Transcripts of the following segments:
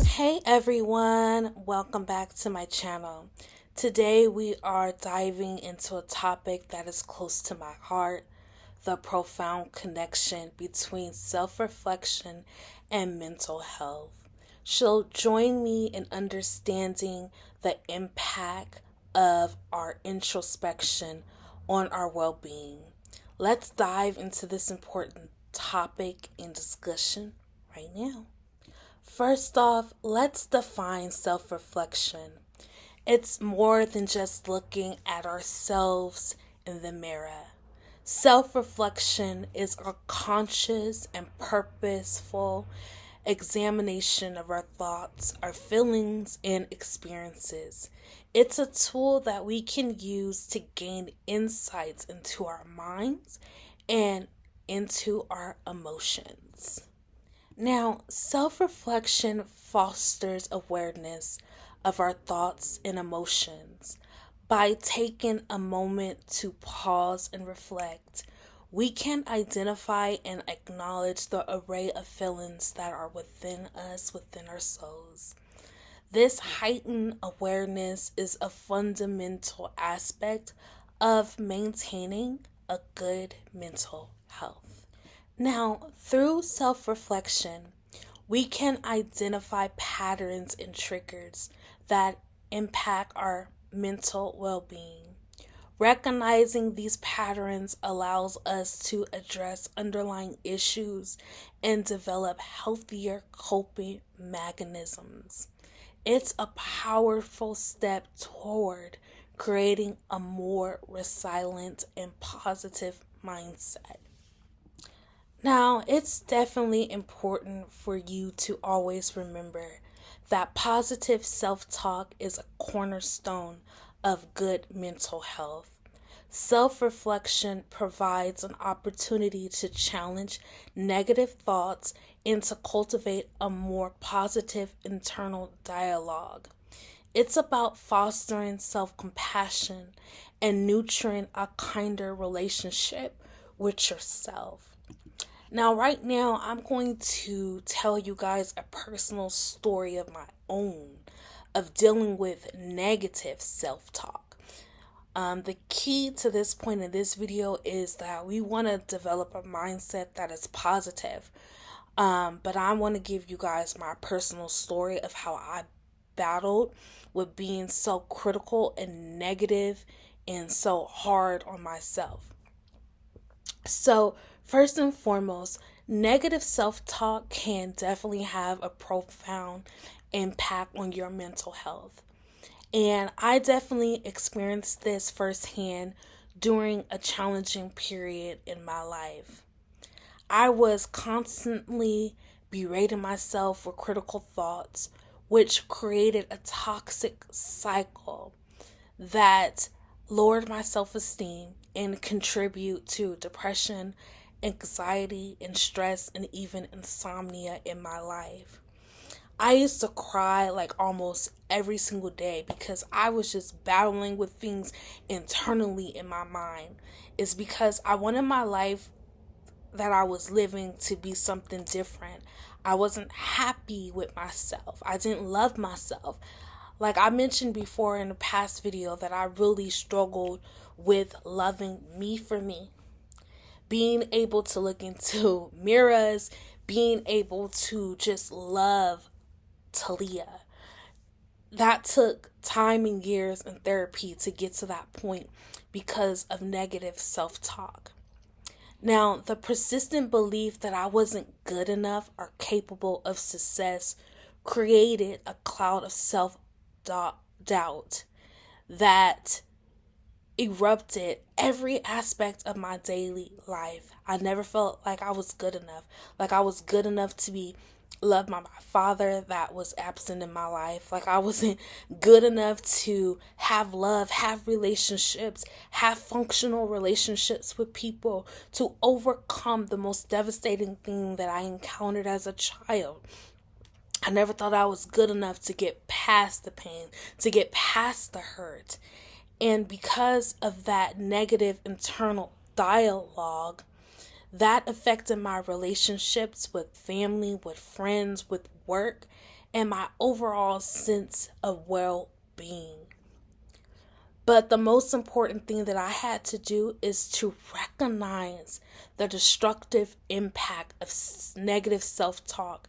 Hey everyone, welcome back to my channel. Today we are diving into a topic that is close to my heart, the profound connection between self-reflection and mental health. So join me in understanding the impact of our introspection on our well-being. Let's dive into this important topic and discussion right now. First off, let's define self-reflection. It's more than just looking at ourselves in the mirror. Self-reflection is a conscious and purposeful examination of our thoughts, our feelings, and experiences. It's a tool that we can use to gain insights into our minds and into our emotions. Now, self-reflection fosters awareness of our thoughts and emotions. By taking a moment to pause and reflect, we can identify and acknowledge the array of feelings that are within us, within our souls. This heightened awareness is a fundamental aspect of maintaining a good mental health. Now, through self-reflection, we can identify patterns and triggers that impact our mental well-being. Recognizing these patterns allows us to address underlying issues and develop healthier coping mechanisms. It's a powerful step toward creating a more resilient and positive mindset. Now, it's definitely important for you to always remember that positive self-talk is a cornerstone of good mental health. Self-reflection provides an opportunity to challenge negative thoughts and to cultivate a more positive internal dialogue. It's about fostering self-compassion and nurturing a kinder relationship with yourself. Now, right now, I'm going to tell you guys a personal story of my own of dealing with negative self-talk. The key to this point in this video is that we want to develop a mindset that is positive. But I want to give you guys my personal story of how I battled with being so critical and negative and so hard on myself. So, first and foremost, negative self-talk can definitely have a profound impact on your mental health. And I definitely experienced this firsthand during a challenging period in my life. I was constantly berating myself with critical thoughts, which created a toxic cycle that lowered my self-esteem and contribute to depression, anxiety, and stress, and even insomnia in my life. I used to cry like almost every single day because I was just battling with things internally in my mind. It's because I wanted my life that I was living to be something different. I wasn't happy with myself. I didn't love myself. Like I mentioned before in a past video that I really struggled with loving me for me. Being able to look into mirrors, being able to just love Talia. That took time and years in therapy to get to that point because of negative self-talk. Now, the persistent belief that I wasn't good enough or capable of success created a cloud of self-doubt that erupted every aspect of my daily life. I never felt like I was good enough. Like I was good enough to be loved by my father that was absent in my life. Like I wasn't good enough to have love, have relationships, have functional relationships with people, to overcome the most devastating thing that I encountered as a child. I never thought I was good enough to get past the pain, to get past the hurt. And because of that negative internal dialogue, That affected my relationships with family, with friends, with work, and my overall sense of well-being. But the most important thing that I had to do is to recognize the destructive impact of negative self-talk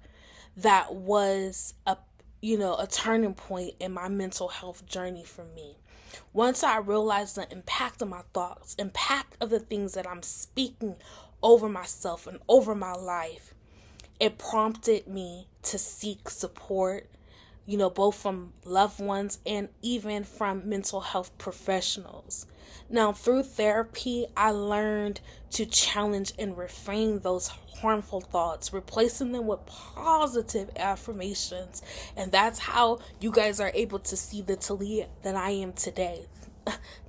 that was a turning point in my mental health journey for me. Once I realized the impact of my thoughts, impact of the things that I'm speaking over myself and over my life, it prompted me to seek support, both from loved ones and even from mental health professionals. Now, through therapy, I learned to challenge and reframe those harmful thoughts, replacing them with positive affirmations. And that's how you guys are able to see the Talia that I am today.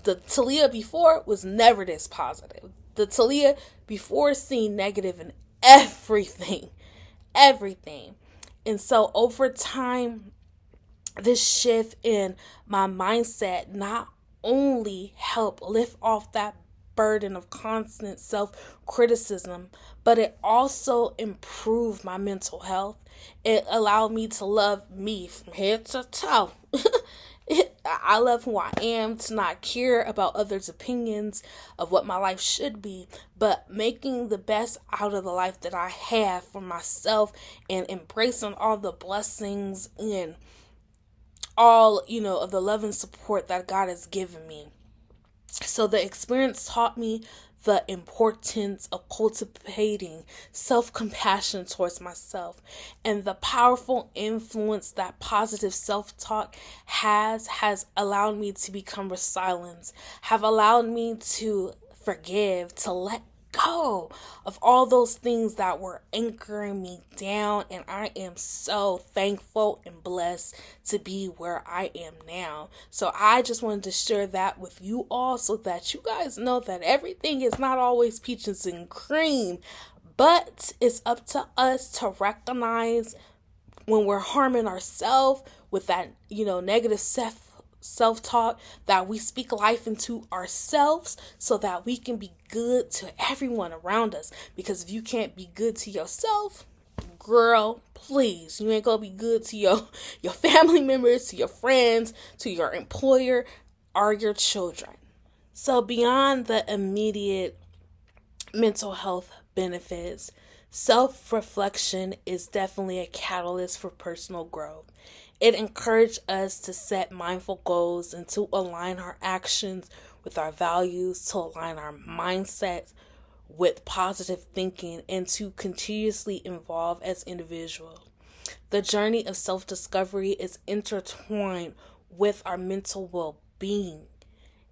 The Talia before was never this positive. The Talia before seen negative in everything. Everything. And so over time, this shift in my mindset not only helped lift off that burden of constant self-criticism, but it also improved my mental health. It allowed me to love me from head to toe. I love who I am, to not care about others' opinions of what my life should be, but making the best out of the life that I have for myself and embracing all the blessings and all, of the love and support that God has given me. So the experience taught me the importance of cultivating self-compassion towards myself, and the powerful influence that positive self-talk has allowed me to become resilient, have allowed me to forgive, to let go of all those things that were anchoring me down. And I am so thankful and blessed to be where I am now. So I just wanted to share that with you all so that you guys know that everything is not always peaches and cream, but it's up to us to recognize when we're harming ourselves with that, negative self-talk, that we speak life into ourselves so that we can be good to everyone around us. Because if you can't be good to yourself, girl, please, you ain't gonna be good to your family members, to your friends, to your employer, or your children. So beyond the immediate mental health benefits, self-reflection is definitely a catalyst for personal growth. It encouraged us to set mindful goals and to align our actions with our values, to align our mindsets with positive thinking, and to continuously evolve as individuals. The journey of self-discovery is intertwined with our mental well-being.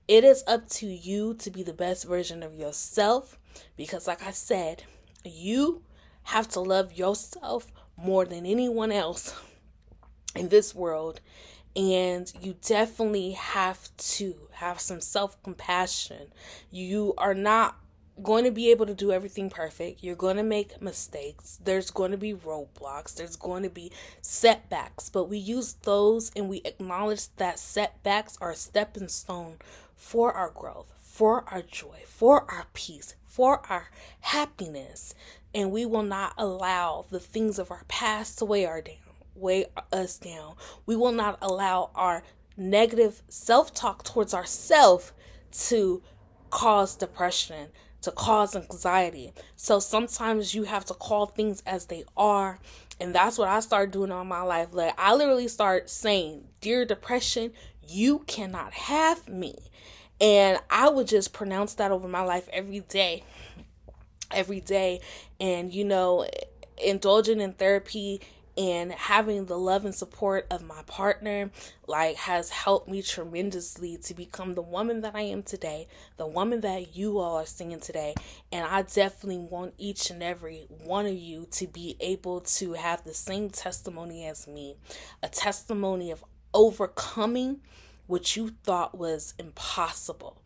It is up to you to be the best version of yourself because, like I said, you have to love yourself more than anyone else in this world. And you definitely have to have some self-compassion. You are not going to be able to do everything perfect. You're going to make mistakes. There's going to be roadblocks. There's going to be setbacks. But we use those and we acknowledge that setbacks are a stepping stone for our growth, for our joy, for our peace, for our happiness. And we will not allow the things of our past to weigh us down. We will not allow our negative self-talk towards ourselves to cause depression, to cause anxiety. So sometimes you have to call things as they are. And that's what I started doing in my life. Like, I literally start saying, "Dear depression, you cannot have me." And I would just pronounce that over my life every day. And, indulging in therapy and having the love and support of my partner, has helped me tremendously to become the woman that I am today, the woman that you all are seeing today. And I definitely want each and every one of you to be able to have the same testimony as me, a testimony of overcoming what you thought was impossible.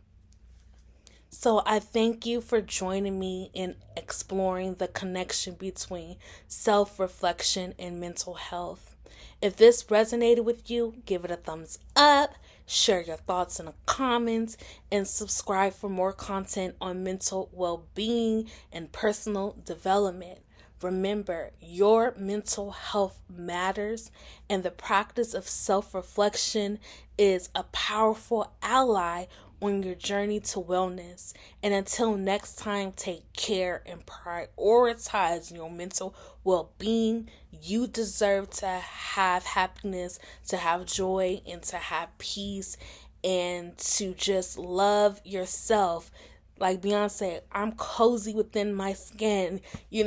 So I thank you for joining me in exploring the connection between self-reflection and mental health. If this resonated with you, give it a thumbs up, share your thoughts in the comments, and subscribe for more content on mental well-being and personal development. Remember, your mental health matters, and the practice of self-reflection is a powerful ally on your journey to wellness. And until next time, take care and prioritize your mental well-being. You deserve to have happiness, to have joy, and to have peace, and to just love yourself. Like Beyonce, I'm cozy within my skin. You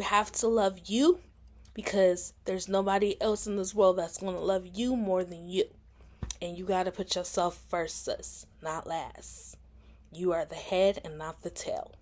have to love you, because there's nobody else in this world that's going to love you more than you. And you got to put yourself first, sis, not last. You are the head and not the tail.